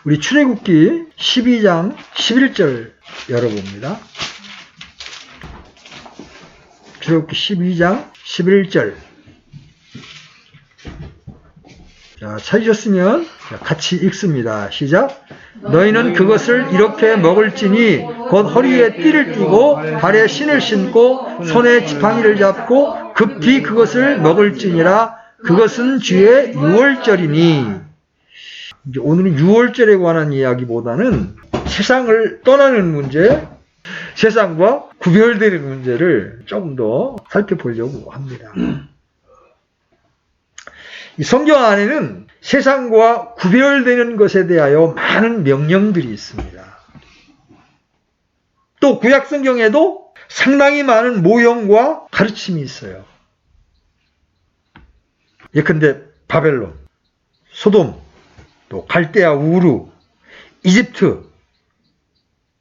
우리 출애굽기 12장 11절 열어봅니다. 출애굽기 12장 11절. 자, 찾으셨으면 같이 읽습니다. 시작. 너희는 그것을 이렇게 먹을지니 곧 허리에 띠를 띠고 발에 신을 신고 손에 지팡이를 잡고 급히 그것을 먹을지니라. 그것은 주의 유월절이니. 이제 오늘은 유월절에 관한 이야기보다는 세상을 떠나는 문제, 세상과 구별되는 문제를 조금 더 살펴보려고 합니다. 이 성경 안에는 세상과 구별되는 것에 대하여 많은 명령들이 있습니다. 또 구약 성경에도 상당히 많은 모형과 가르침이 있어요. 예컨대 바벨론, 소돔, 또 갈대아 우루, 이집트,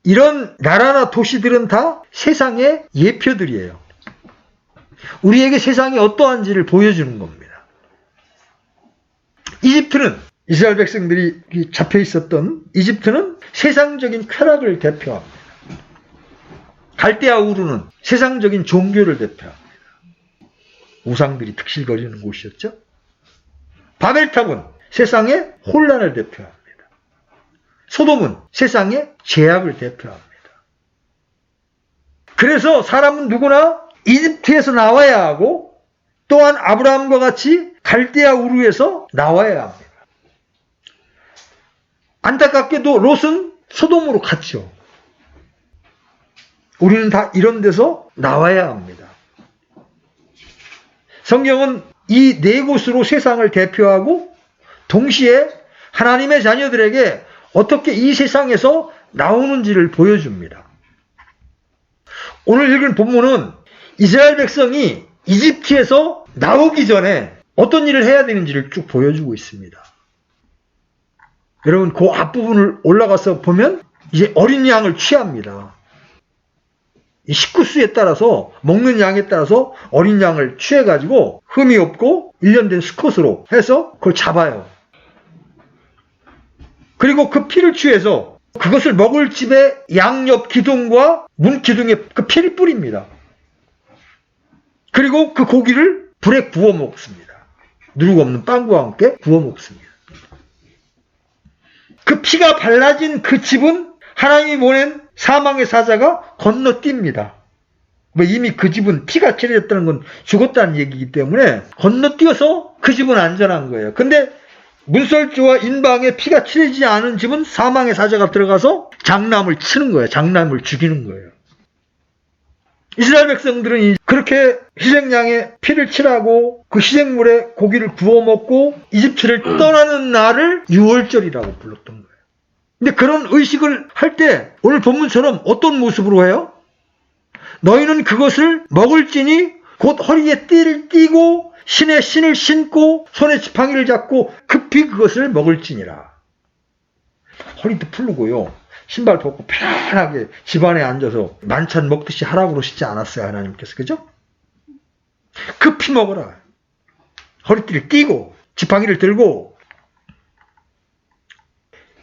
이런 나라나 도시들은 다 세상의 예표들이에요. 우리에게 세상이 어떠한지를 보여주는 겁니다. 이집트는, 이스라엘 백성들이 잡혀 있었던 이집트는 세상적인 쾌락을 대표합니다. 갈대아 우루는 세상적인 종교를 대표합니다. 우상들이 득실거리는 곳이었죠. 바벨탑은 세상의 혼란을 대표합니다. 소돔은 세상의 죄악을 대표합니다. 그래서 사람은 누구나 이집트에서 나와야 하고 또한 아브라함과 같이 갈대아 우루에서 나와야 합니다. 안타깝게도 롯은 소돔으로 갔죠. 우리는 다 이런 데서 나와야 합니다. 성경은 이 네 곳으로 세상을 대표하고 동시에 하나님의 자녀들에게 어떻게 이 세상에서 나오는지를 보여줍니다. 오늘 읽은 본문은 이스라엘 백성이 이집트에서 나오기 전에 어떤 일을 해야 되는지를 쭉 보여주고 있습니다. 여러분, 그 앞부분을 올라가서 보면 이제 어린 양을 취합니다. 이 식구수에 따라서, 먹는 양에 따라서 어린 양을 취해가지고 흠이 없고 일련된 수컷으로 해서 그걸 잡아요. 그리고 그 피를 취해서 그것을 먹을 집의 양옆 기둥과 문 기둥에 그 피를 뿌립니다. 그리고 그 고기를 불에 구워 먹습니다. 누룩 없는 빵과 함께 구워 먹습니다. 그 피가 발라진 그 집은 하나님이 보낸 사망의 사자가 건너뜁니다. 이미 그 집은 피가 칠해졌다는 건 죽었다는 얘기이기 때문에 건너뛰어서 그 집은 안전한 거예요. 근데 문설주와 인방에 피가 칠해지지 않은 집은 사망의 사자가 들어가서 장남을 치는 거예요. 장남을 죽이는 거예요. 이스라엘 백성들은 그렇게 희생양에 피를 칠하고 그 희생물에 고기를 구워 먹고 이집트를 떠나는 날을 유월절이라고 불렀던 거예요. 근데 그런 의식을 할 때 오늘 본문처럼 어떤 모습으로 해요? 너희는 그것을 먹을지니 곧 허리에 띠를 띠고 신에 신을 신고 손에 지팡이를 잡고 급히 그것을 먹을지니라. 허리도 풀르고요. 신발 벗고 편안하게 집안에 앉아서 만찬 먹듯이 하라고 그러시지 않았어요, 하나님께서. 그죠? 급히 먹어라. 허리띠를 띠고 지팡이를 들고.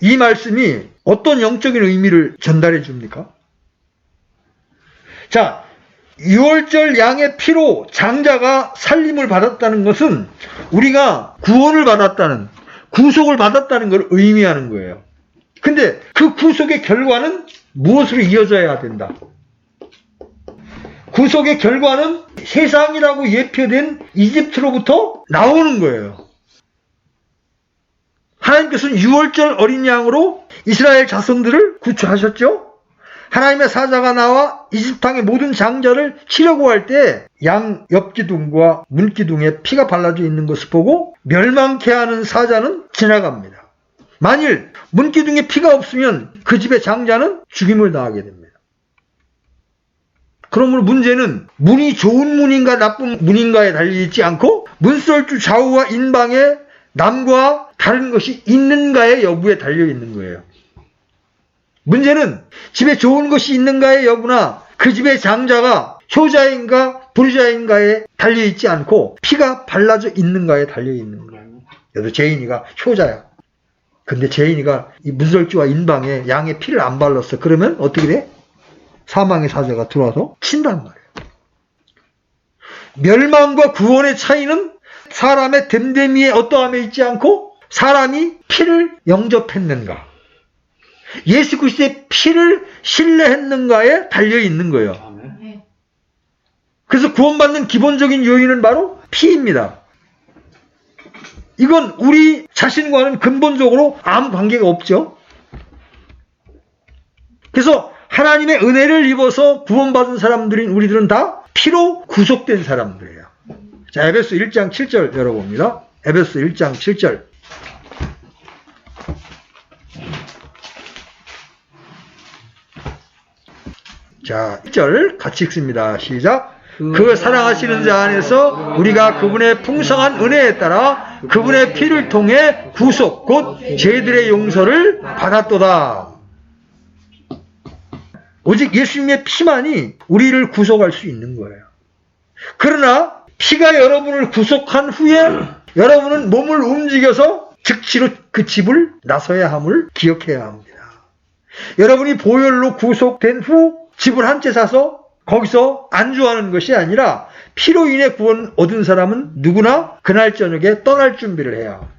이 말씀이 어떤 영적인 의미를 전달해 줍니까? 자, 유월절 양의 피로 장자가 살림을 받았다는 것은 우리가 구원을 받았다는, 구속을 받았다는 걸 의미하는 거예요. 근데 그 구속의 결과는 무엇으로 이어져야 된다? 구속의 결과는 세상이라고 예표된 이집트로부터 나오는 거예요. 하나님께서는 유월절 어린 양으로 이스라엘 자손들을 구출하셨죠? 하나님의 사자가 나와 이집트 땅의 모든 장자를 치려고 할 때 양 옆기둥과 문기둥에 피가 발라져 있는 것을 보고 멸망케 하는 사자는 지나갑니다. 만일 문기둥에 피가 없으면 그 집의 장자는 죽임을 당하게 됩니다. 그러므로 문제는 문이 좋은 문인가 나쁜 문인가에 달려있지 않고 문설주 좌우와 인방에 남과 다른 것이 있는가의 여부에 달려있는 거예요. 문제는 집에 좋은 것이 있는가의 여부나 그 집의 장자가 효자인가 불효자인가에 달려있지 않고 피가 발라져 있는가에 달려있는 거예요. 그래서 제인이가 효자야. 근데 죄인이가 이 문설주와 인방에 양의 피를 안 발랐어. 그러면 어떻게 돼? 사망의 사자가 들어와서 친단 말이에요. 멸망과 구원의 차이는 사람의 됨됨이에 어떠함에 있지 않고 사람이 피를 영접했는가, 예수 그리스도의 피를 신뢰했는가에 달려있는 거예요. 그래서 구원받는 기본적인 요인은 바로 피입니다. 이건 우리 자신과는 근본적으로 아무 관계가 없죠. 그래서 하나님의 은혜를 입어서 구원받은 사람들인 우리들은 다 피로 구속된 사람들이에요. 자, 에베소 1장 7절 열어봅니다. 에베소 1장 7절. 자, 1절 같이 읽습니다. 시작. 그 사랑하시는 자 안에서 우리가 그분의 풍성한 은혜에 따라 그분의 피를 통해 구속 곧 죄들의 용서를 받았도다. 오직 예수님의 피만이 우리를 구속할 수 있는 거예요. 그러나 피가 여러분을 구속한 후에 여러분은 몸을 움직여서 즉시로 그 집을 나서야 함을 기억해야 합니다. 여러분이 보혈로 구속된 후 집을 한 채 사서 거기서 안주하는 것이 아니라 피로 인해 구원 얻은 사람은 누구나 그날 저녁에 떠날 준비를 해야 합니다.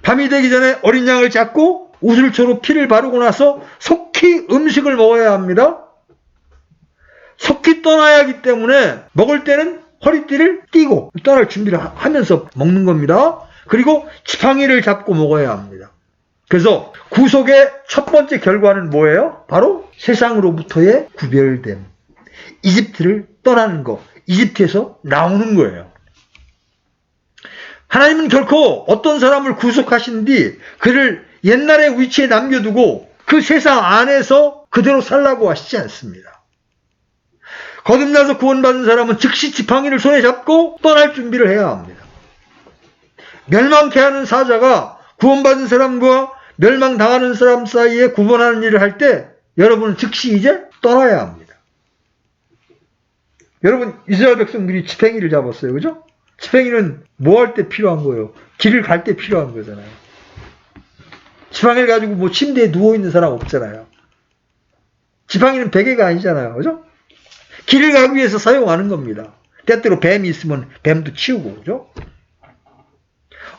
밤이 되기 전에 어린 양을 잡고 우슬초로 피를 바르고 나서 속히 음식을 먹어야 합니다. 속히 떠나야 하기 때문에 먹을 때는 허리띠를 띠고 떠날 준비를 하면서 먹는 겁니다. 그리고 지팡이를 잡고 먹어야 합니다. 그래서 구속의 첫 번째 결과는 뭐예요? 바로 세상으로부터의 구별됨. 이집트를 떠나는 거. 이집트에서 나오는 거예요. 하나님은 결코 어떤 사람을 구속하신 뒤 그를 옛날의 위치에 남겨두고 그 세상 안에서 그대로 살라고 하시지 않습니다. 거듭나서 구원받은 사람은 즉시 지팡이를 손에 잡고 떠날 준비를 해야 합니다. 멸망케 하는 사자가 구원받은 사람과 멸망당하는 사람 사이에 구분하는 일을 할 때 여러분은 즉시 이제 떠나야 합니다. 여러분, 이스라엘 백성들이 지팡이를 잡았어요. 그죠? 지팡이는 뭐 할 때 필요한 거예요? 길을 갈 때 필요한 거잖아요. 지팡이를 가지고 뭐 침대에 누워있는 사람 없잖아요. 지팡이는 베개가 아니잖아요. 그죠? 길을 가기 위해서 사용하는 겁니다. 때때로 뱀이 있으면 뱀도 치우고, 그죠?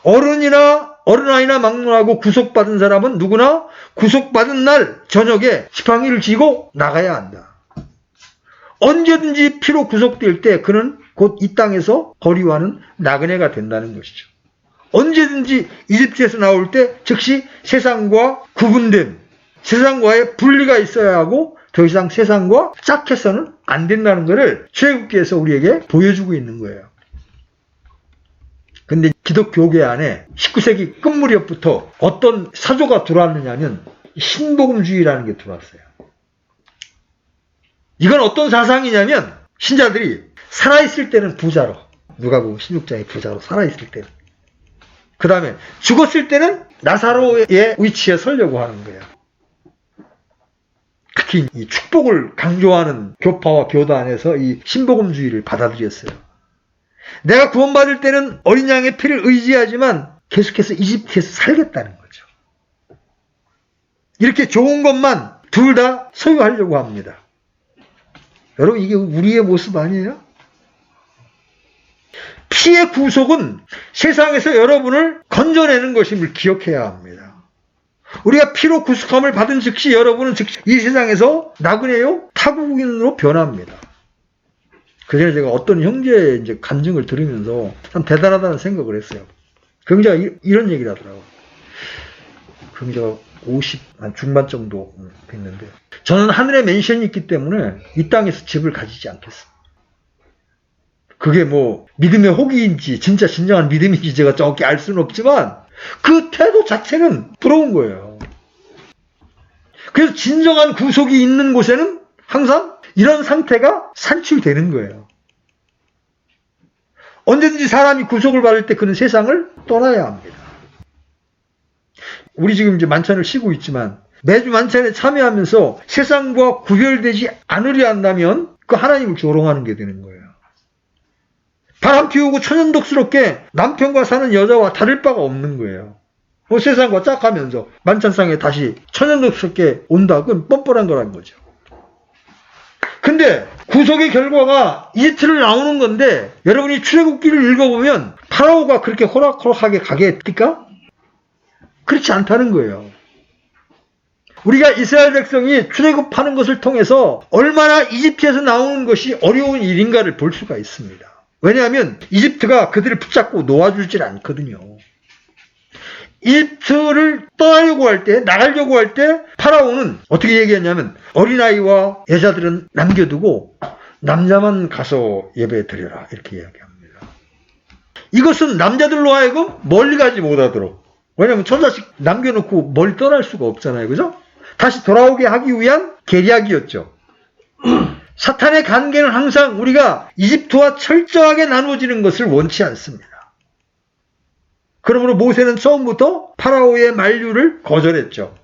어른아이나 막론하고 구속받은 사람은 누구나 구속받은 날 저녁에 지팡이를 쥐고 나가야 한다. 언제든지 피로 구속될 때 그는 곧 이 땅에서 거리와는 나그네가 된다는 것이죠. 언제든지 이집트에서 나올 때 즉시 세상과 구분됨, 세상과의 분리가 있어야 하고 더 이상 세상과 짝해서는 안 된다는 것을 출애굽기에서 우리에게 보여주고 있는 거예요. 근데 기독교계 안에 19세기 끝 무렵부터 어떤 사조가 들어왔느냐면 신복음주의라는 게 들어왔어요. 이건 어떤 사상이냐면 신자들이 살아있을 때는 부자로, 누가복음 16장의 부자로 살아있을 때는, 그 다음에 죽었을 때는 나사로의 위치에 서려고 하는 거예요. 특히 이 축복을 강조하는 교파와 교단에서 이 신복음주의를 받아들였어요. 내가 구원받을 때는 어린 양의 피를 의지하지만 계속해서 이집트에서 살겠다는 거죠. 이렇게 좋은 것만 둘 다 소유하려고 합니다. 여러분, 이게 우리의 모습 아니에요? 피의 구속은 세상에서 여러분을 건져내는 것임을 기억해야 합니다. 우리가 피로 구속함을 받은 즉시 여러분은 즉시 이 세상에서 나그네요 타국인으로 변합니다. 그 전에 제가 어떤 형제의 이제 간증을 들으면서 참 대단하다는 생각을 했어요. 그 형제가 이런 얘기를 하더라고요. 그 형제가 50 중반 정도 됐는데, 저는 하늘에 맨션이 있기 때문에 이 땅에서 집을 가지지 않겠습니다. 그게 뭐 믿음의 혹이인지 진짜 진정한 믿음인지 제가 정확히 알 수는 없지만 그 태도 자체는 부러운 거예요. 그래서 진정한 구속이 있는 곳에는 항상 이런 상태가 산출되는 거예요. 언제든지 사람이 구속을 받을 때 그는 세상을 떠나야 합니다. 우리 지금 이제 만찬을 쉬고 있지만 매주 만찬에 참여하면서 세상과 구별되지 않으려 한다면 그 하나님을 조롱하는 게 되는 거예요. 바람 피우고 천연덕스럽게 남편과 사는 여자와 다를 바가 없는 거예요. 세상과 짝하면서 만찬상에 다시 천연덕스럽게 온다. 그건 뻔뻔한 거라는 거죠. 근데 구속의 결과가 이집트를 나오는 건데 여러분이 출애굽기를 읽어보면 파라오가 그렇게 호락호락하게 가게 했을까? 그렇지 않다는 거예요. 우리가 이스라엘 백성이 출애굽하는 것을 통해서 얼마나 이집트에서 나오는 것이 어려운 일인가를 볼 수가 있습니다. 왜냐하면 이집트가 그들을 붙잡고 놓아주질 않거든요. 이집트를 떠나려고 할 때, 나가려고 할 때 파라오는 어떻게 얘기했냐면 어린아이와 여자들은 남겨두고 남자만 가서 예배 드려라 이렇게 이야기합니다. 이것은 남자들로 하여금 멀리 가지 못하도록, 왜냐하면 처자식 남겨놓고 멀리 떠날 수가 없잖아요. 그죠? 다시 돌아오게 하기 위한 계략이었죠. 사탄의 관계는 항상 우리가 이집트와 철저하게 나누어지는 것을 원치 않습니다. 그러므로 모세는 처음부터 파라오의 만류를 거절했죠.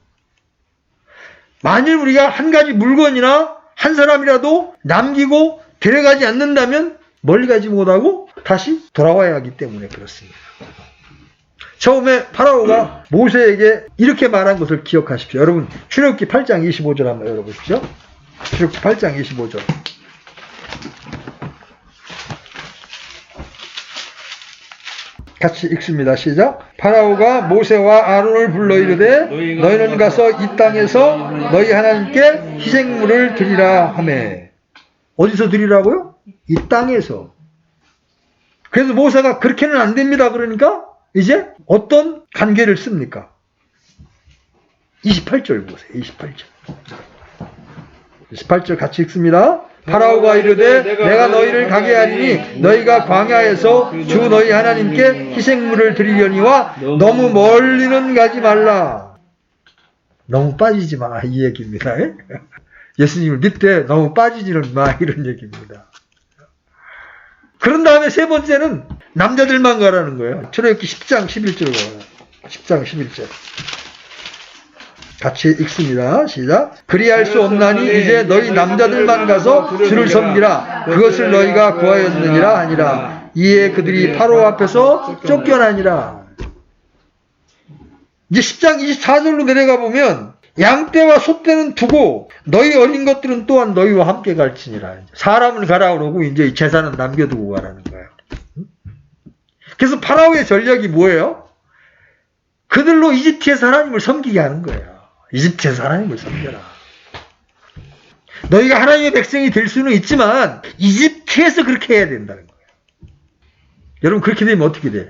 만일 우리가 한 가지 물건이나 한 사람이라도 남기고 데려가지 않는다면 멀리 가지 못하고 다시 돌아와야 하기 때문에 그렇습니다. 처음에 파라오가 모세에게 이렇게 말한 것을 기억하십시오. 여러분 출애굽기 8장 25절 한번 열어보십시오. 출애굽기 8장 25절. 같이 읽습니다. 시작. 파라오가 모세와 아론을 불러 이르되 너희는 가서 이 땅에서 너희 하나님께 희생물을 드리라 하매. 어디서 드리라고요? 이 땅에서. 그래서 모세가 그렇게는 안 됩니다. 그러니까 이제 어떤 관계를 씁니까? 28절 보세요. 28절 같이 읽습니다. 파라오가 이르되 내가 너희를 가게 하리니 너희가 광야에서 주 너희 하나님께 희생물을 드리려니와 너무 멀리는 가지 말라. 너무 빠지지 마 이 얘기입니다. 예수님을 믿되 너무 빠지지는 마 이런 얘기입니다. 그런 다음에 세 번째는 남자들만 가라는 거예요. 출애굽기 10장 11절로 가요. 10장 11절. 같이 읽습니다. 시작. 그리할 수 없나니 이제 너희 남자들만 가서 주를 섬기라. 그것을 너희가 구하였느니라 하니라. 이에 그들이 파라오 앞에서 쫓겨나니라. 이제 10장 24절로 내려가 보면 양떼와 소떼는 두고 너희 어린 것들은 또한 너희와 함께 갈지니라. 사람을 가라 그러고 이제 재산은 남겨두고 가라는 거예요. 그래서 파라오의 전략이 뭐예요? 그들로 이집트에서 하나님을 섬기게 하는 거예요. 이집트에서 하나님을 섬겨라. 너희가 하나님의 백성이 될 수는 있지만 이집트에서 그렇게 해야 된다는 거예요. 여러분 그렇게 되면 어떻게 돼요?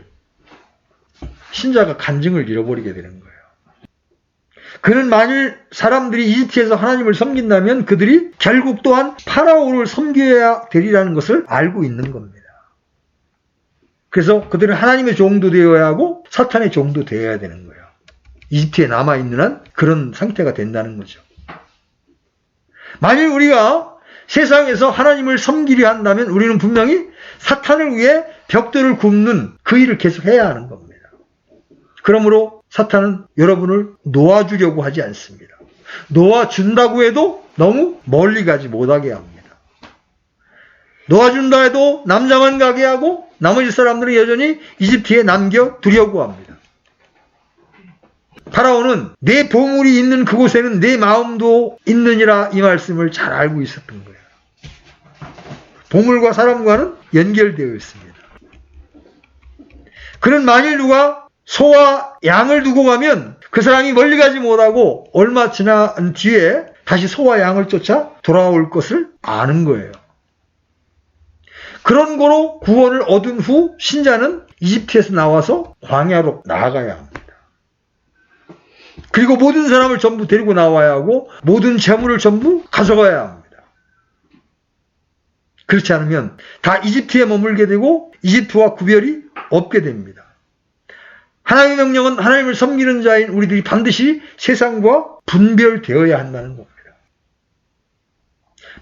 신자가 간증을 잃어버리게 되는 거예요. 그는 만일 사람들이 이집트에서 하나님을 섬긴다면 그들이 결국 또한 파라오를 섬겨야 되리라는 것을 알고 있는 겁니다. 그래서 그들은 하나님의 종도 되어야 하고 사탄의 종도 되어야 되는 거예요. 이집트에 남아있는 한 그런 상태가 된다는 거죠. 만일 우리가 세상에서 하나님을 섬기려 한다면 우리는 분명히 사탄을 위해 벽돌을 굽는 그 일을 계속 해야 하는 겁니다. 그러므로 사탄은 여러분을 놓아주려고 하지 않습니다. 놓아준다고 해도 너무 멀리 가지 못하게 합니다. 놓아준다 해도 남자만 가게 하고 나머지 사람들은 여전히 이집트에 남겨두려고 합니다. 파라오는 내 보물이 있는 그곳에는 내 마음도 있느니라 이 말씀을 잘 알고 있었던 거예요. 보물과 사람과는 연결되어 있습니다. 그는 만일 누가 소와 양을 두고 가면 그 사람이 멀리 가지 못하고 얼마 지난 뒤에 다시 소와 양을 쫓아 돌아올 것을 아는 거예요. 그런 거로 구원을 얻은 후 신자는 이집트에서 나와서 광야로 나아가야 합니다. 그리고 모든 사람을 전부 데리고 나와야 하고 모든 재물을 전부 가져가야 합니다. 그렇지 않으면 다 이집트에 머물게 되고 이집트와 구별이 없게 됩니다. 하나님의 명령은 하나님을 섬기는 자인 우리들이 반드시 세상과 분별되어야 한다는 겁니다.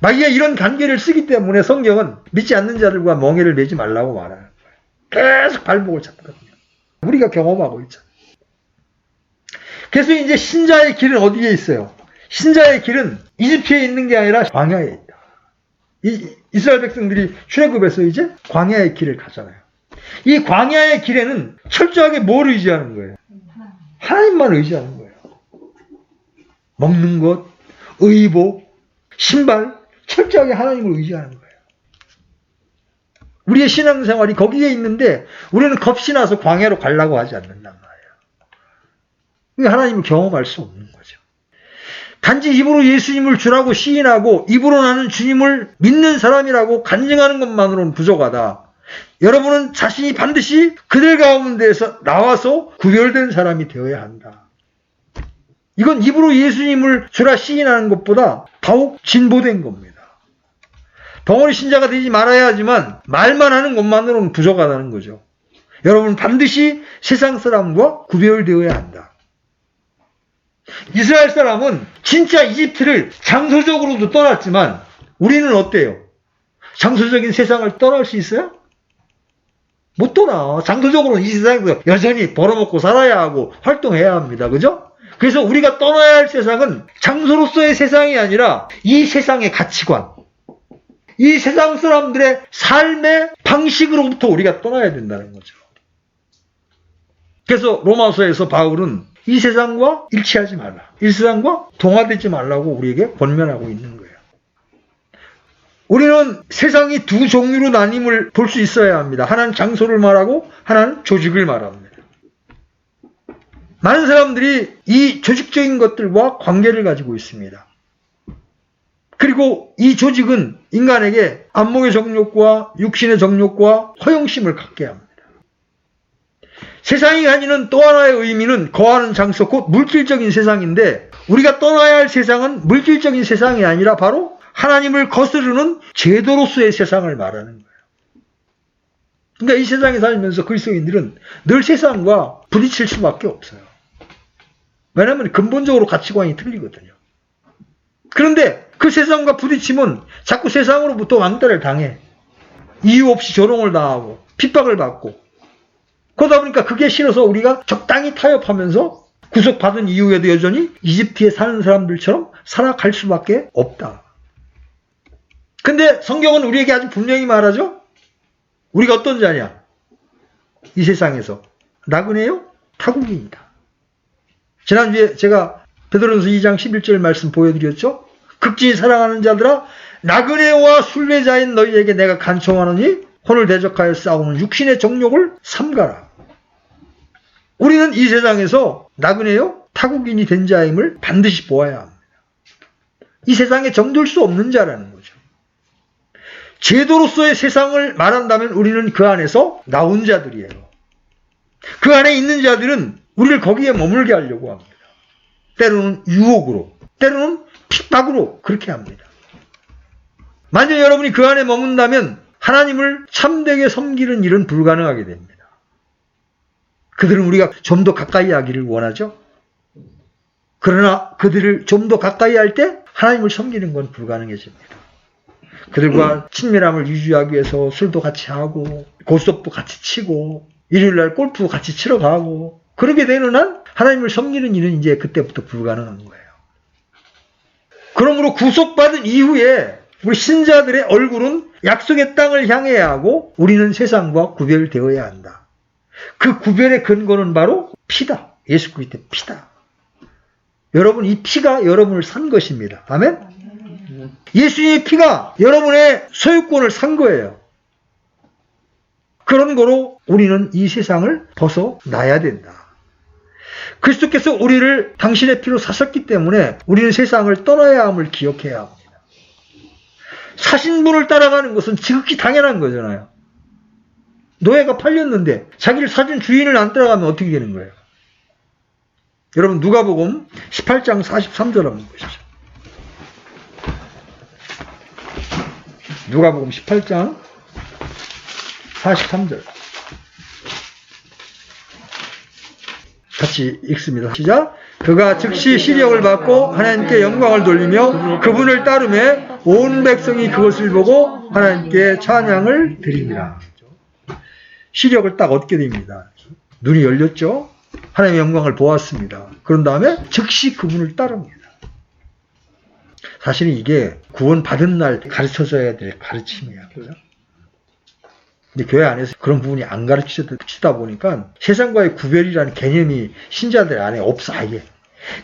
마귀가 이런 관계를 쓰기 때문에 성경은 믿지 않는 자들과 멍에를 매지 말라고 말하는 거예요. 계속 발목을 잡거든요. 우리가 경험하고 있잖아요. 그래서 이제 신자의 길은 어디에 있어요? 신자의 길은 이집트에 있는 게 아니라 광야에 있다. 이스라엘 백성들이 출애굽에서 이제 광야의 길을 가잖아요. 이 광야의 길에는 철저하게 뭘 의지하는 거예요? 하나님만 의지하는 거예요. 먹는 것, 의복, 신발, 철저하게 하나님을 의지하는 거예요. 우리의 신앙생활이 거기에 있는데 우리는 겁이 나서 광야로 가려고 하지 않는단 말이에요. 하나님을 경험할 수 없는 거죠. 단지 입으로 예수님을 주라고 시인하고 입으로 나는 주님을 믿는 사람이라고 간증하는 것만으로는 부족하다. 여러분은 자신이 반드시 그들 가운데에서 나와서 구별된 사람이 되어야 한다. 이건 입으로 예수님을 주라 시인하는 것보다 더욱 진보된 겁니다. 덩어리 신자가 되지 말아야 하지만 말만 하는 것만으로는 부족하다는 거죠. 여러분 반드시 세상 사람과 구별되어야 한다. 이스라엘 사람은 진짜 이집트를 장소적으로도 떠났지만 우리는 어때요? 장소적인 세상을 떠날 수 있어요? 못 떠나. 장소적으로는 이 세상에서 여전히 벌어먹고 살아야 하고 활동해야 합니다. 그죠? 그래서 우리가 떠나야 할 세상은 장소로서의 세상이 아니라 이 세상의 가치관, 이 세상 사람들의 삶의 방식으로부터 우리가 떠나야 된다는 거죠. 그래서 로마서에서 바울은 이 세상과 일치하지 말라. 이 세상과 동화되지 말라고 우리에게 권면하고 있는 거예요. 우리는 세상이 두 종류로 나님을 볼 수 있어야 합니다. 하나는 장소를 말하고 하나는 조직을 말합니다. 많은 사람들이 이 조직적인 것들과 관계를 가지고 있습니다. 그리고 이 조직은 인간에게 안목의 정욕과 육신의 정욕과 허영심을 갖게 합니다. 세상이 가지는 또 하나의 의미는 거하는 장소, 곧 물질적인 세상인데 우리가 떠나야 할 세상은 물질적인 세상이 아니라 바로 하나님을 거스르는 제도로서의 세상을 말하는 거예요. 그러니까 이 세상에 살면서 그리스도인들은 늘 세상과 부딪힐 수밖에 없어요. 왜냐하면 근본적으로 가치관이 틀리거든요. 그런데 그 세상과 부딪히면 자꾸 세상으로부터 왕따를 당해. 이유 없이 조롱을 당하고 핍박을 받고 그러다 보니까 그게 싫어서 우리가 적당히 타협하면서 구속받은 이후에도 여전히 이집트에 사는 사람들처럼 살아갈 수밖에 없다. 근데 성경은 우리에게 아주 분명히 말하죠. 우리가 어떤 자냐? 이 세상에서 나그네요? 타국인이다. 지난주에 제가 베드로전서 2장 11절 말씀 보여드렸죠. 극진히 사랑하는 자들아 나그네와 순례자인 너희에게 내가 간청하노니 혼을 대적하여 싸우는 육신의 정욕을 삼가라. 우리는 이 세상에서 나그네요? 타국인이 된 자임을 반드시 보아야 합니다. 이 세상에 정들 수 없는 자라는 거죠. 제도로서의 세상을 말한다면 우리는 그 안에서 나온 자들이에요. 그 안에 있는 자들은 우리를 거기에 머물게 하려고 합니다. 때로는 유혹으로, 때로는 핍박으로 그렇게 합니다. 만약 여러분이 그 안에 머문다면 하나님을 참되게 섬기는 일은 불가능하게 됩니다. 그들은 우리가 좀 더 가까이 하기를 원하죠. 그러나 그들을 좀 더 가까이 할 때 하나님을 섬기는 건 불가능해집니다. 그들과 친밀함을 유지하기 위해서 술도 같이 하고 고스톱도 같이 치고 일요일날 골프 같이 치러 가고 그러게 되는 한 하나님을 섬기는 일은 이제 그때부터 불가능한 거예요. 그러므로 구속받은 이후에 우리 신자들의 얼굴은 약속의 땅을 향해야 하고 우리는 세상과 구별되어야 한다. 그 구별의 근거는 바로 피다. 예수 그리스도의 피다. 여러분 이 피가 여러분을 산 것입니다. 아멘? 예수님의 피가 여러분의 소유권을 산 거예요. 그런 거로 우리는 이 세상을 벗어나야 된다. 그리스도께서 우리를 당신의 피로 사셨기 때문에 우리는 세상을 떠나야 함을 기억해야 합니다. 사신 분을 따라가는 것은 지극히 당연한 거잖아요. 노예가 팔렸는데 자기를 사준 주인을 안 따라가면 어떻게 되는 거예요? 여러분 누가복음 18장 43절 한번 보시죠. 누가복음 18장 43절 같이 읽습니다. 시작. 그가 즉시 시력을 받고 하나님께 영광을 돌리며 그분을 따르매 온 백성이 그것을 보고 하나님께 찬양을 드립니다. 시력을 딱 얻게 됩니다. 눈이 열렸죠. 하나님의 영광을 보았습니다. 그런 다음에 즉시 그분을 따릅니다. 사실은 이게 구원 받은 날 가르쳐줘야 될 가르침이에요. 근데 교회 안에서 그런 부분이 안 가르치다 보니까 세상과의 구별이라는 개념이 신자들 안에 없어, 아예.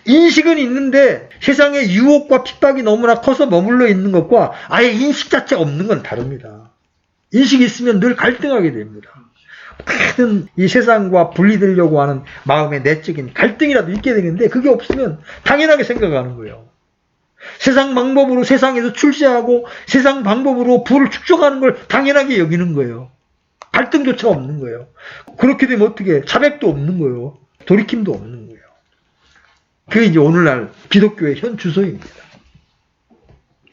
인식은 있는데 세상의 유혹과 핍박이 너무나 커서 머물러 있는 것과 아예 인식 자체가 없는 건 다릅니다. 인식이 있으면 늘 갈등하게 됩니다. 모든 이 세상과 분리되려고 하는 마음의 내적인 갈등이라도 있게 되는데 그게 없으면 당연하게 생각하는 거예요. 세상 방법으로 세상에서 출세하고 세상 방법으로 부를 축적하는 걸 당연하게 여기는 거예요. 갈등조차 없는 거예요. 그렇게 되면 어떻게 자백도 없는 거예요. 돌이킴도 없는 거예요. 그게 이제 오늘날 기독교의 현 주소입니다.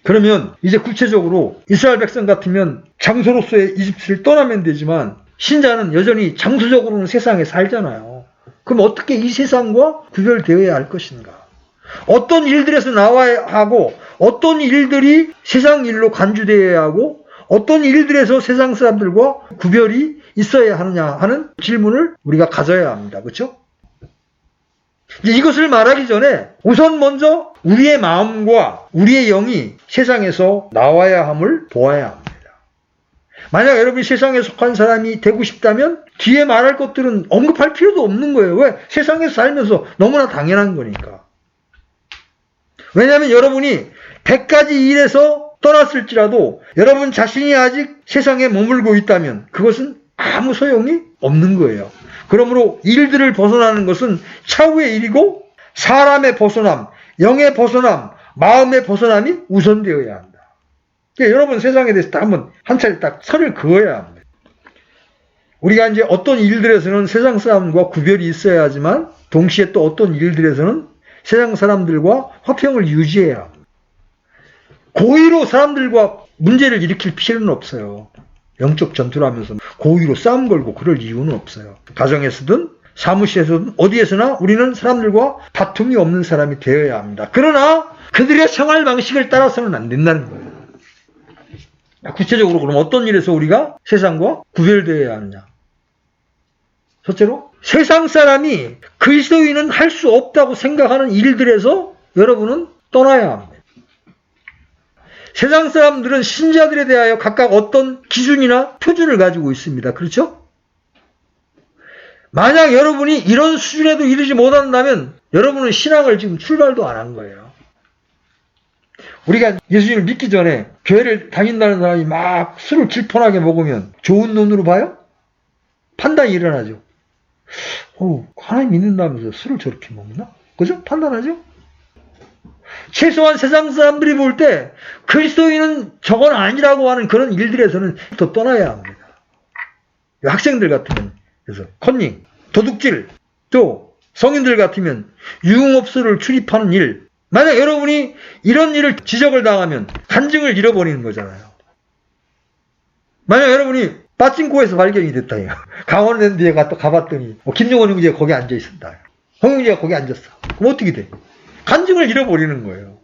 그러면 이제 구체적으로 이스라엘 백성 같으면 장소로서의 이집트를 떠나면 되지만 신자는 여전히 장소적으로는 세상에 살잖아요. 그럼 어떻게 이 세상과 구별되어야 할 것인가? 어떤 일들에서 나와야 하고 어떤 일들이 세상 일로 간주되어야 하고 어떤 일들에서 세상 사람들과 구별이 있어야 하느냐 하는 질문을 우리가 가져야 합니다. 그렇죠? 이제 이것을 말하기 전에 우선 먼저 우리의 마음과 우리의 영이 세상에서 나와야 함을 보아야 합니다. 만약 여러분이 세상에 속한 사람이 되고 싶다면 뒤에 말할 것들은 언급할 필요도 없는 거예요. 왜? 세상에서 살면서 너무나 당연한 거니까. 왜냐하면 여러분이 100가지 일에서 떠났을지라도 여러분 자신이 아직 세상에 머물고 있다면 그것은 아무 소용이 없는 거예요. 그러므로 일들을 벗어나는 것은 차후의 일이고 사람의 벗어남, 영의 벗어남, 마음의 벗어남이 우선되어야 한다. 그러니까 여러분 세상에 대해서 딱 한번 한 차례 딱 선을 그어야 합니다. 우리가 이제 어떤 일들에서는 세상 사람과 구별이 있어야 하지만 동시에 또 어떤 일들에서는 세상 사람들과 화평을 유지해야 합니다. 고의로 사람들과 문제를 일으킬 필요는 없어요. 영적 전투를 하면서 고의로 싸움 걸고 그럴 이유는 없어요. 가정에서든 사무실에서든 어디에서나 우리는 사람들과 다툼이 없는 사람이 되어야 합니다. 그러나 그들의 생활 방식을 따라서는 안 된다는 거예요. 구체적으로 그럼 어떤 일에서 우리가 세상과 구별되어야 하느냐? 첫째로 세상 사람이 그리스도인은 할 수 없다고 생각하는 일들에서 여러분은 떠나야 합니다. 세상 사람들은 신자들에 대하여 각각 어떤 기준이나 표준을 가지고 있습니다. 그렇죠? 만약 여러분이 이런 수준에도 이르지 못한다면 여러분은 신앙을 지금 출발도 안 한 거예요. 우리가 예수님을 믿기 전에 교회를 다닌다는 사람이 막 술을 질펀하게 먹으면 좋은 눈으로 봐요? 판단이 일어나죠. 하나님 믿는다면서 술을 저렇게 먹나? 그죠? 판단하죠? 최소한 세상 사람들이 볼 때 그리스도인은 저건 아니라고 하는 그런 일들에서는 더 떠나야 합니다. 학생들 같으면 그래서 컨닝, 도둑질, 또 성인들 같으면 유흥업소를 출입하는 일. 만약 여러분이 이런 일을 지적을 당하면 간증을 잃어버리는 거잖아요. 만약 여러분이 빠찡코에서 발견이 됐다. 강원랜드에 가봤더니 김용원 형제가 거기 앉아있었다. 홍 형제가 거기 앉았어. 그럼 어떻게 돼? 간증을 잃어버리는 거예요.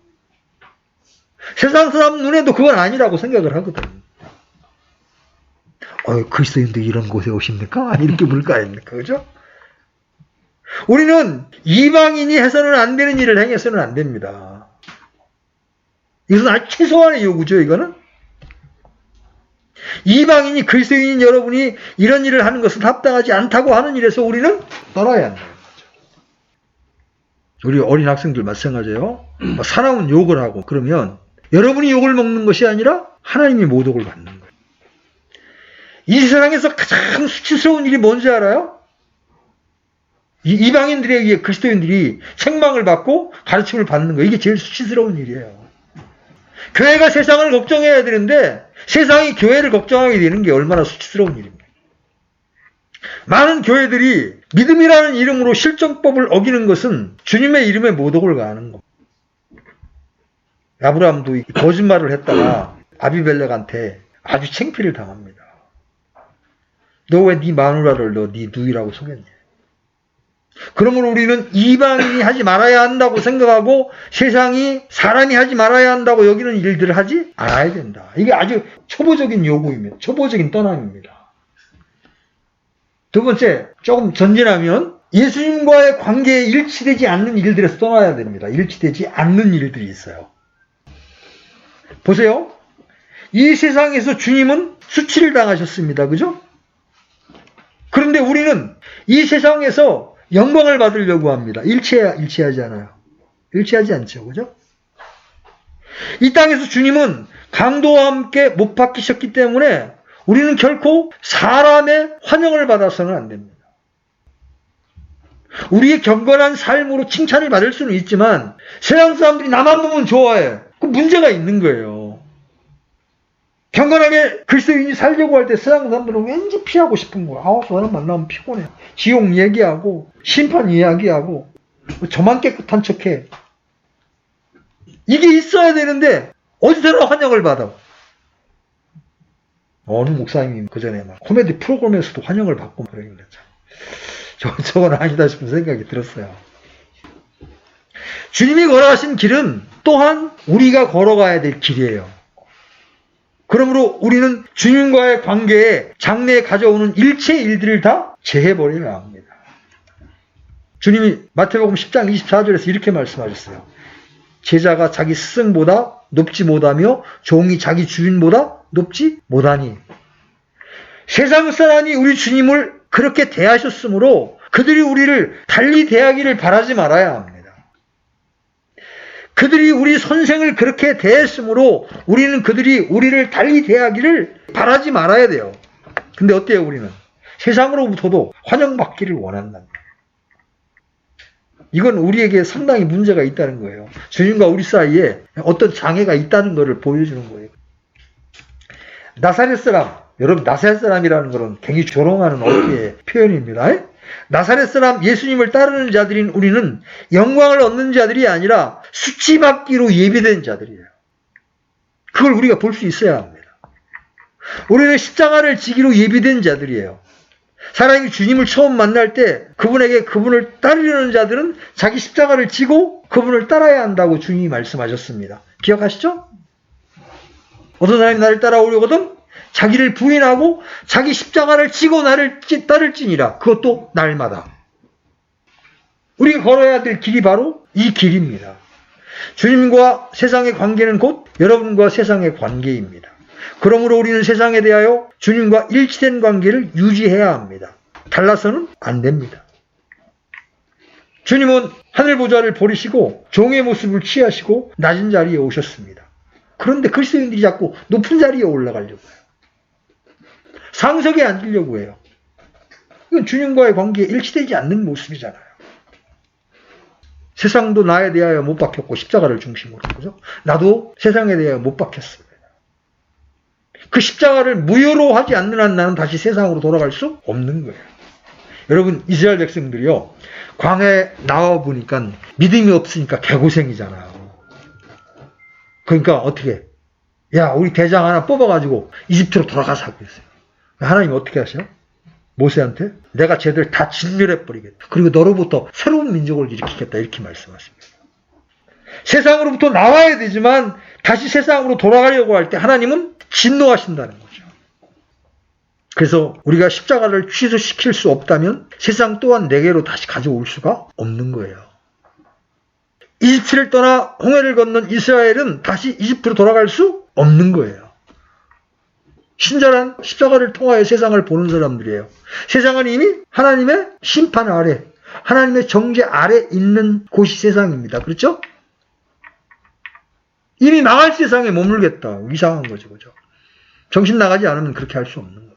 세상 사람 눈에도 그건 아니라고 생각을 하거든. 그리스도인도 이런 곳에 오십니까? 이렇게 물 거 아닙니까? 그죠? 우리는 이방인이 해서는 안 되는 일을 행해서는 안 됩니다. 이것은 아주 최소한의 요구죠, 이거는. 이방인이 그리스도인인 여러분이 이런 일을 하는 것은 합당하지 않다고 하는 일에서 우리는 떠나야 한다는 거죠. 우리 어린 학생들 마찬가지예요. 사나운 욕을 하고 그러면 여러분이 욕을 먹는 것이 아니라 하나님이 모독을 받는 거예요. 이 세상에서 가장 수치스러운 일이 뭔지 알아요? 이방인들에 의해 그리스도인들이 책망을 받고 가르침을 받는 거. 이게 제일 수치스러운 일이에요. 교회가 세상을 걱정해야 되는데 세상이 교회를 걱정하게 되는 게 얼마나 수치스러운 일입니까? 많은 교회들이 믿음이라는 이름으로 실정법을 어기는 것은 주님의 이름에 모독을 가하는 겁니다. 아브라함도 거짓말을 했다가 아비멜렉한테 아주 창피를 당합니다. 너 왜 네 마누라를 너 네 누이라고 속였냐? 그러므로 우리는 이방인이 하지 말아야 한다고 생각하고 세상이 사람이 하지 말아야 한다고 여기는 일들을 하지 않아야 된다. 이게 아주 초보적인 요구입니다. 초보적인 떠남입니다. 두 번째, 조금 전진하면 예수님과의 관계에 일치되지 않는 일들에서 떠나야 됩니다. 일치되지 않는 일들이 있어요. 보세요. 이 세상에서 주님은 수치를 당하셨습니다. 그죠? 그런데 우리는 이 세상에서 영광을 받으려고 합니다. 일치하지 않아요. 일치하지 않죠. 그죠? 이 땅에서 주님은 강도와 함께 못 박히셨기 때문에 우리는 결코 사람의 환영을 받아서는 안 됩니다. 우리의 경건한 삶으로 칭찬을 받을 수는 있지만 세상 사람들이 나만 보면 좋아해. 그 문제가 있는 거예요. 경건하게 그리스도인이 살려고 할 때 세상 사람들은 왠지 피하고 싶은 거야. 저 사람 만나면 피곤해. 지옥 얘기하고 심판 이야기하고 저만 깨끗한 척해. 이게 있어야 되는데 어디서나 환영을 받아. 어느 목사님이 그전에 막 코미디 프로그램에서도 환영을 받고 그러길래 저건 아니다 싶은 생각이 들었어요. 주님이 걸어가신 길은 또한 우리가 걸어가야 될 길이에요. 그러므로 우리는 주님과의 관계에 장래에 가져오는 일체의 일들을 다 제해버려야 합니다. 주님이 마태복음 10장 24절에서 이렇게 말씀하셨어요. 제자가 자기 스승보다 높지 못하며 종이 자기 주인보다 높지 못하니. 세상 사람이 우리 주님을 그렇게 대하셨으므로 그들이 우리를 달리 대하기를 바라지 말아야 합니다. 그들이 우리 선생을 그렇게 대했으므로 우리는 그들이 우리를 달리 대하기를 바라지 말아야 돼요. 근데 어때요 우리는? 세상으로부터도 환영받기를 원한답니다. 이건 우리에게 상당히 문제가 있다는 거예요. 주님과 우리 사이에 어떤 장애가 있다는 것을 보여주는 거예요. 나사렛 사람, 여러분 나사렛 사람이라는 것은 굉장히 조롱하는 어깨의 표현입니다. 나사렛 사람 예수님을 따르는 자들인 우리는 영광을 얻는 자들이 아니라 수치받기로 예비된 자들이에요. 그걸 우리가 볼 수 있어야 합니다. 우리는 십자가를 지기로 예비된 자들이에요. 사람이 주님을 처음 만날 때 그분을 따르려는 자들은 자기 십자가를 지고 그분을 따라야 한다고 주님이 말씀하셨습니다. 기억하시죠? 어떤 사람이 나를 따라오려거든 자기를 부인하고 자기 십자가를 지고 나를 따를지니라. 그것도 날마다. 우리가 걸어야 될 길이 바로 이 길입니다. 주님과 세상의 관계는 곧 여러분과 세상의 관계입니다. 그러므로 우리는 세상에 대하여 주님과 일치된 관계를 유지해야 합니다. 달라서는 안 됩니다. 주님은 하늘 보좌를 버리시고 종의 모습을 취하시고 낮은 자리에 오셨습니다. 그런데 그리스도인들이 자꾸 높은 자리에 올라가려고 해요. 상석에 앉으려고 해요. 이건 주님과의 관계에 일치되지 않는 모습이잖아요. 세상도 나에 대하여 못 박혔고 십자가를 중심으로. 그죠? 나도 세상에 대하여 못 박혔습니다. 그 십자가를 무효로 하지 않는 한 나는 다시 세상으로 돌아갈 수 없는 거예요. 여러분 이스라엘 백성들이요. 광야에 나와보니까 믿음이 없으니까 개고생이잖아요. 그러니까 어떻게 야 우리 대장 하나 뽑아가지고 이집트로 돌아가자 그랬어요. 하나님이 어떻게 하셔요? 모세한테 내가 쟤들 다 진멸해버리겠다. 그리고 너로부터 새로운 민족을 일으키겠다 이렇게 말씀하십니다. 세상으로부터 나와야 되지만 다시 세상으로 돌아가려고 할 때 하나님은 진노하신다는 거죠. 그래서 우리가 십자가를 취소시킬 수 없다면 세상 또한 내게로 다시 가져올 수가 없는 거예요. 이집트를 떠나 홍해를 건넌 이스라엘은 다시 이집트로 돌아갈 수 없는 거예요. 신절한 십자가를 통하여 세상을 보는 사람들이에요. 세상은 이미 하나님의 심판 아래, 하나님의 정죄 아래 있는 곳이 세상입니다. 그렇죠? 이미 망할 세상에 머물겠다. 이상한 거죠. 그죠? 정신 나가지 않으면 그렇게 할 수 없는 겁니다.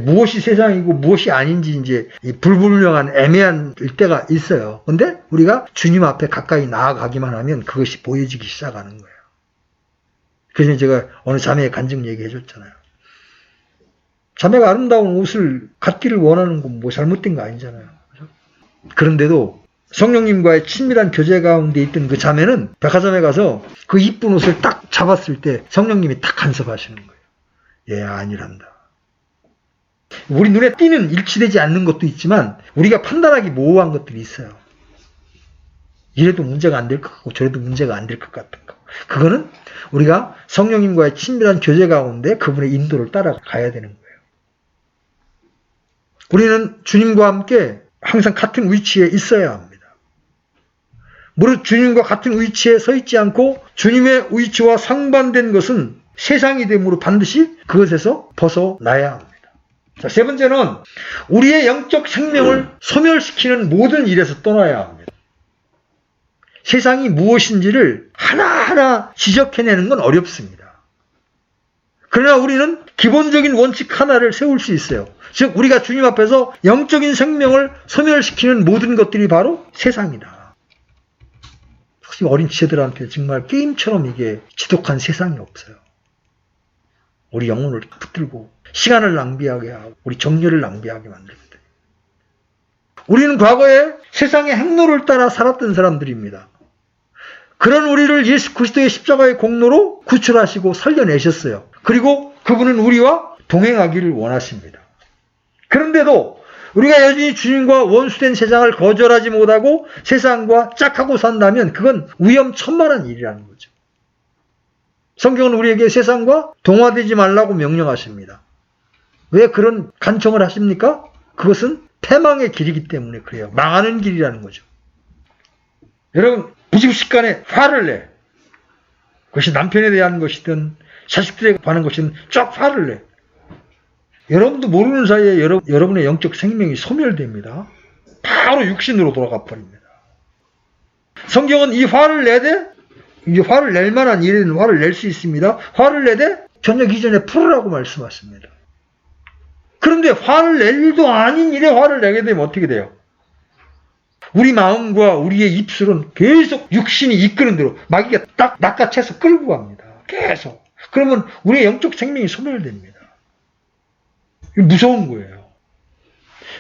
무엇이 세상이고 무엇이 아닌지 이제 불분명한 애매한 때가 있어요. 근데 우리가 주님 앞에 가까이 나아가기만 하면 그것이 보여지기 시작하는 거예요. 그래서 제가 어느 자매의 간증 얘기해 줬잖아요. 자매가 아름다운 옷을 갖기를 원하는 건 뭐 잘못된 거 아니잖아요. 그렇죠? 그런데도 성령님과의 친밀한 교제 가운데 있던 그 자매는 백화점에 가서 그 이쁜 옷을 딱 잡았을 때 성령님이 딱 간섭하시는 거예요. 얘 아니란다. 우리 눈에 띄는 일치되지 않는 것도 있지만 우리가 판단하기 모호한 것들이 있어요. 이래도 문제가 안 될 것 같고 저래도 문제가 안 될 것 같은 거. 그거는 우리가 성령님과의 친밀한 교제 가운데 그분의 인도를 따라가야 되는 거예요. 우리는 주님과 함께 항상 같은 위치에 있어야 합니다. 무릇 주님과 같은 위치에 서 있지 않고 주님의 위치와 상반된 것은 세상이 되므로 반드시 그것에서 벗어나야 합니다. 자, 세 번째는 우리의 영적 생명을 소멸시키는 모든 일에서 떠나야 합니다. 세상이 무엇인지를 하나하나 지적해내는 건 어렵습니다. 그러나 우리는 기본적인 원칙 하나를 세울 수 있어요. 즉 우리가 주님 앞에서 영적인 생명을 소멸시키는 모든 것들이 바로 세상이다. 혹시 어린 지체들한테 정말 게임처럼 이게 지독한 세상이 없어요. 우리 영혼을 붙들고 시간을 낭비하게 하고 우리 정열을 낭비하게 만듭니다. 우리는 과거에 세상의 행로를 따라 살았던 사람들입니다. 그런 우리를 예수 그리스도의 십자가의 공로로 구출하시고 살려내셨어요. 그리고 그분은 우리와 동행하기를 원하십니다. 그런데도 우리가 여전히 주님과 원수된 세상을 거절하지 못하고 세상과 짝하고 산다면 그건 위험천만한 일이라는 거죠. 성경은 우리에게 세상과 동화되지 말라고 명령하십니다. 왜 그런 간청을 하십니까? 그것은 패망의 길이기 때문에 그래요. 망하는 길이라는 거죠. 여러분 부집식간에 화를 내. 그것이 남편에 대한 것이든 자식들에 관한 것이든 쫙 화를 내. 여러분도 모르는 사이에 여러분의 영적 생명이 소멸됩니다. 바로 육신으로 돌아가 버립니다. 성경은 이 화를 내되 이 화를 낼 만한 일에는 화를 낼 수 있습니다. 화를 내되 저녁 이전에 풀으라고 말씀하십니다. 그런데 화를 낼 일도 아닌 일에 화를 내게 되면 어떻게 돼요? 우리 마음과 우리의 입술은 계속 육신이 이끄는 대로 마귀가 딱 낚아채서 끌고 갑니다. 계속. 그러면 우리의 영적 생명이 소멸됩니다. 무서운 거예요.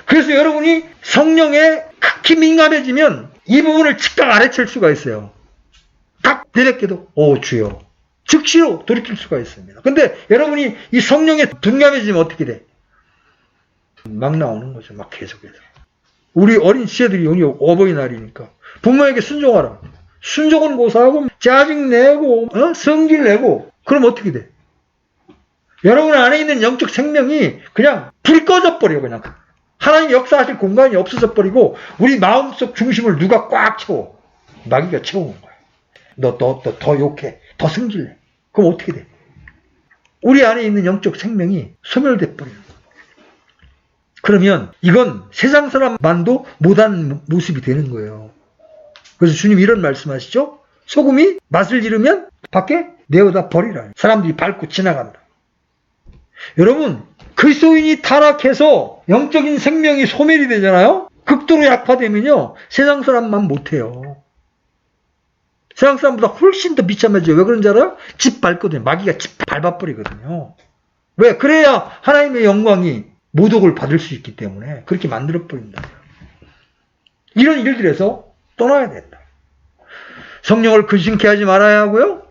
그래서 여러분이 성령에 극히 민감해지면 이 부분을 즉각 알아챌 수가 있어요. 딱 내뱉게도 주여 즉시로 돌이킬 수가 있습니다. 근데 여러분이 이 성령에 둔감해지면 어떻게 돼? 막 나오는 거죠. 막 계속해서. 우리 어린 지체들이 오늘 어버이날이니까 부모에게 순종하라. 순종은 고사하고 짜증내고 성질내고 그럼 어떻게 돼? 여러분 안에 있는 영적 생명이 그냥 불이 꺼져 버려요. 그냥 하나님 역사하실 공간이 없어져 버리고 우리 마음속 중심을 누가 꽉 채워. 마귀가 채우는 거예요. 너 더 욕해. 더 승질내. 그럼 어떻게 돼? 우리 안에 있는 영적 생명이 소멸돼 버려요. 그러면 이건 세상 사람만도 못하는 모습이 되는 거예요. 그래서 주님 이런 말씀하시죠. 소금이 맛을 잃으면 밖에 내어다 버리라. 사람들이 밟고 지나간다. 여러분 그리스도인이 타락해서 영적인 생명이 소멸이 되잖아요. 극도로 약화되면요. 세상 사람만 못해요. 세상 사람보다 훨씬 더 비참해져요. 왜 그런지 알아요? 집 밟거든요. 마귀가 집 밟아버리거든요. 왜? 그래야 하나님의 영광이 모독을 받을 수 있기 때문에 그렇게 만들어버린다. 이런 일들에서 떠나야 된다. 성령을 근심케 하지 말아야 하고요.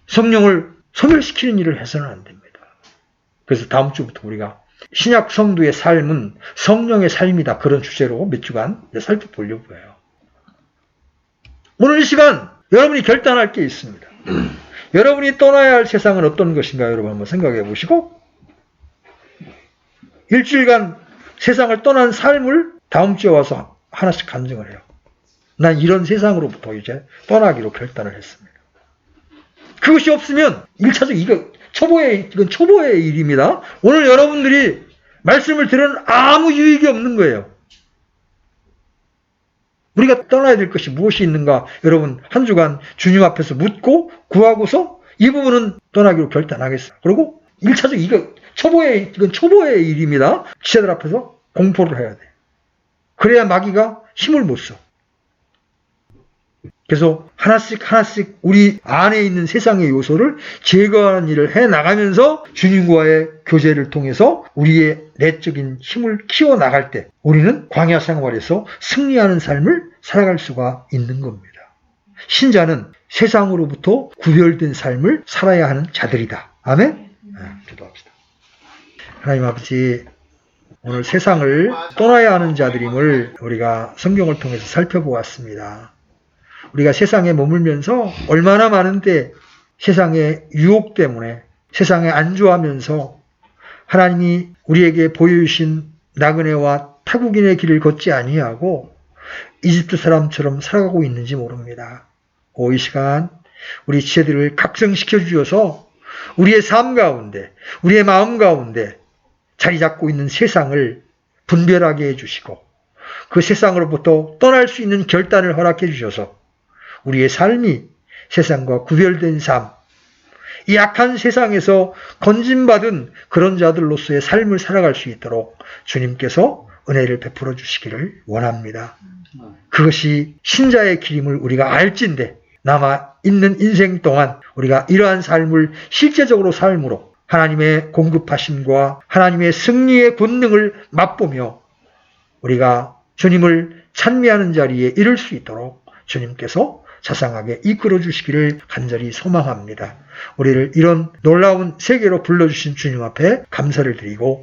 성령을 소멸시키는 일을 해서는 안 됩니다. 그래서 다음 주부터 우리가 신약 성도의 삶은 성령의 삶이다. 그런 주제로 몇 주간 살펴보려고 해요. 오늘 이 시간 여러분이 결단할 게 있습니다. 여러분이 떠나야 할 세상은 어떤 것인가 여러분 한번 생각해 보시고 일주일간 세상을 떠난 삶을 다음 주에 와서 하나씩 간증을 해요. 난 이런 세상으로부터 이제 떠나기로 결단을 했습니다. 그것이 없으면 1차적 이건 초보의 일입니다. 오늘 여러분들이 말씀을 들은 아무 유익이 없는 거예요. 우리가 떠나야 될 것이 무엇이 있는가 여러분 한 주간 주님 앞에서 묻고 구하고서 이 부분은 떠나기로 결단하겠어요. 그리고 1차적 이건 초보의 일입니다. 지체들 앞에서 공포를 해야 돼. 그래야 마귀가 힘을 못 써. 그래서 하나씩 우리 안에 있는 세상의 요소를 제거하는 일을 해나가면서 주님과의 교제를 통해서 우리의 내적인 힘을 키워나갈 때 우리는 광야 생활에서 승리하는 삶을 살아갈 수가 있는 겁니다. 신자는 세상으로부터 구별된 삶을 살아야 하는 자들이다. 아멘? 기도합시다. 하나님 아버지, 오늘 세상을 떠나야 하는 자들임을 우리가 성경을 통해서 살펴보았습니다. 우리가 세상에 머물면서 얼마나 많은데 세상의 유혹 때문에 세상에 안주하면서 하나님이 우리에게 보여주신 나그네와 타국인의 길을 걷지 아니하고 이집트 사람처럼 살아가고 있는지 모릅니다. 이 시간 우리 지체들을 각성시켜 주셔서 우리의 삶 가운데, 우리의 마음 가운데 자리 잡고 있는 세상을 분별하게 해주시고 그 세상으로부터 떠날 수 있는 결단을 허락해 주셔서 우리의 삶이 세상과 구별된 삶, 이 악한 세상에서 건진받은 그런 자들로서의 삶을 살아갈 수 있도록 주님께서 은혜를 베풀어 주시기를 원합니다. 그것이 신자의 길임을 우리가 알진대 남아있는 인생 동안 우리가 이러한 삶을 실제적으로 삶으로 하나님의 공급하심과 하나님의 승리의 권능을 맛보며 우리가 주님을 찬미하는 자리에 이를 수 있도록 주님께서 자상하게 이끌어 주시기를 간절히 소망합니다. 우리를 이런 놀라운 세계로 불러주신 주님 앞에 감사를 드리고